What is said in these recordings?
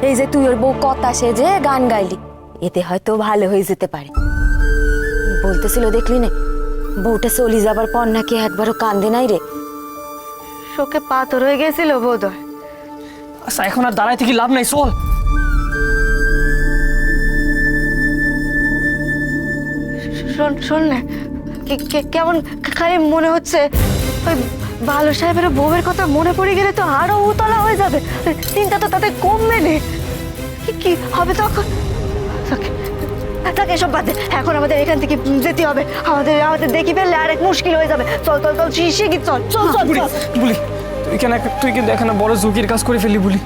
এই যে তুই ওর বউ কথা সেজে গান গাইলি, এতে হয়তো ভালো হয়ে যেতে পারে। বলতেছিল দেখলি না, বউটা চলে যাবার পর নাকি একবারও কান্দে নাই রে। শোকে পাথর হয়ে গেছিল বোধহয়। আচ্ছা এখন আর দাঁড়াই থেকে লাভ নাই, চল। শোন শোন না, কেমন খালি মনে হচ্ছে ওই ভালো সাহেবের বউয়ের কথা মনে পড়ে গেলে তো আরো উতলা হয়ে যাবে, চিন্তা তো তাতে কমবে না। কি হবে তখন? তাকে এসব বাদ দে, এখন আমাদের এখান থেকে যেতে হবে। আমাদের দেখি ফেললে আরেক মুশকিল হয়ে যাবে। চল চল চল, শিগগির চল চল চল। বলি তুই কিন্তু এখানে বড় ঝুঁকির কাজ করে ফেলি বলি।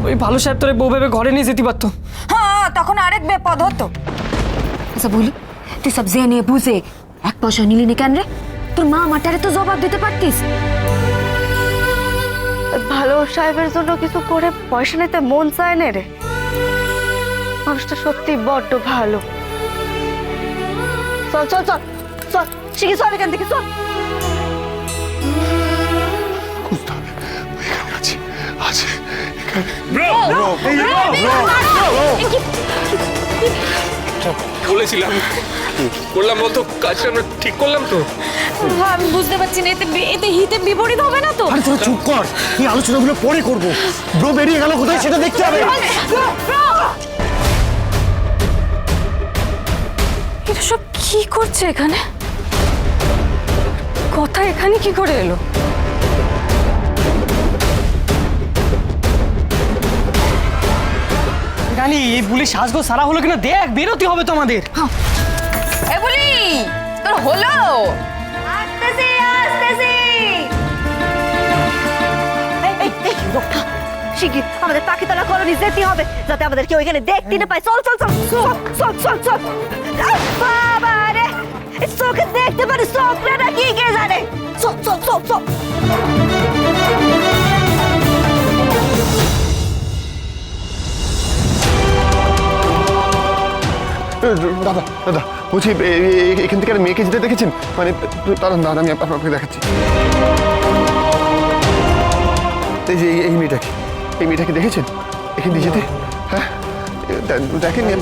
ওই ভালো সাহেব তোর বউ ভেবে ঘরে নিয়ে যেতে পারতো। হ্যাঁ, তখন আরেক বেপদ হতো। আচ্ছা বলি, তুই সব জেনে বুঝে এক পয়সা নিলি না কেন রে? তোর মা মাটারে তো জবাব দিতে পারতিস। ভালো সাহেবের জন্য কিছু করে পয়সা নিতে মন চায় না রে। মানুষটা সত্যি বড্ড ভালো। চল চল চল চল, শিখে চল এখান থেকে চল। বলেছিলাম করলাম বলতো, কাজটা আমরা ঠিক করলাম তো। আমি বুঝতে পারছি না, এতে হিতে বিপরীত হবে না তো? আরে তোরা চুপ কর, এই আলোচনাগুলো পরে করবো। ব্রো বেরিয়ে গেল কোথায় সেটা দেখতে হবে। এটা সব কি করছে এখানে? কথা এখানে কি করে এলো? রানী, এই বুলি সাজগো সারা হলো কিনা দেখ, বেরোতে হবে তো আমাদের। এ বলি, তোর হলো? আসতেছি আসতেছি। এই লোকটা শিগগির আমাদের পাখিতলা কলোনি যেতে হবে, যাতে আমাদের কেউ এখানে দেখতে না পায়। চল চল চল চল চল চল। বাবা রে, চোখে দেখতে পারে, চোখটা না কি কে জানে। চল চল চল চল। দাদা দাদা বলছি, এখান থেকে একটা মেয়েকে যেতে দেখেছেন? মানে দাদা দাদা, আমি আপনাকে দেখাচ্ছি। এই যে এই মেয়েটাকে দেখেছেন এখান দিয়ে যেতে? হ্যাঁ দেখেন।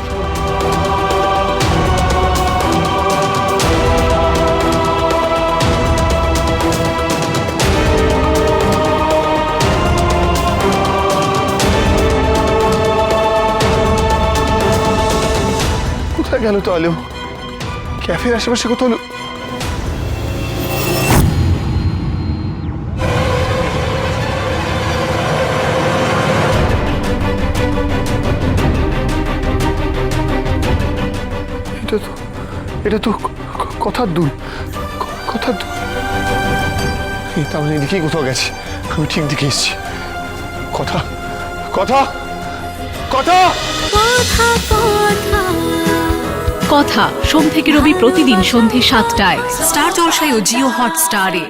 কোথায় গেল তো আলো? ক্যাফের আশেপাশে কোথাও হলো? এটা তো কথার দুল। তাহলে এদিকেই কোথাও গেছে, আমি ঠিক দিকে এসেছি। কথা কথা কথা কথা সোম থেকে রবি প্রতিদিন সন্ধ্যে ৭টায় স্টার জলসায় ও জিও হটস্টারে।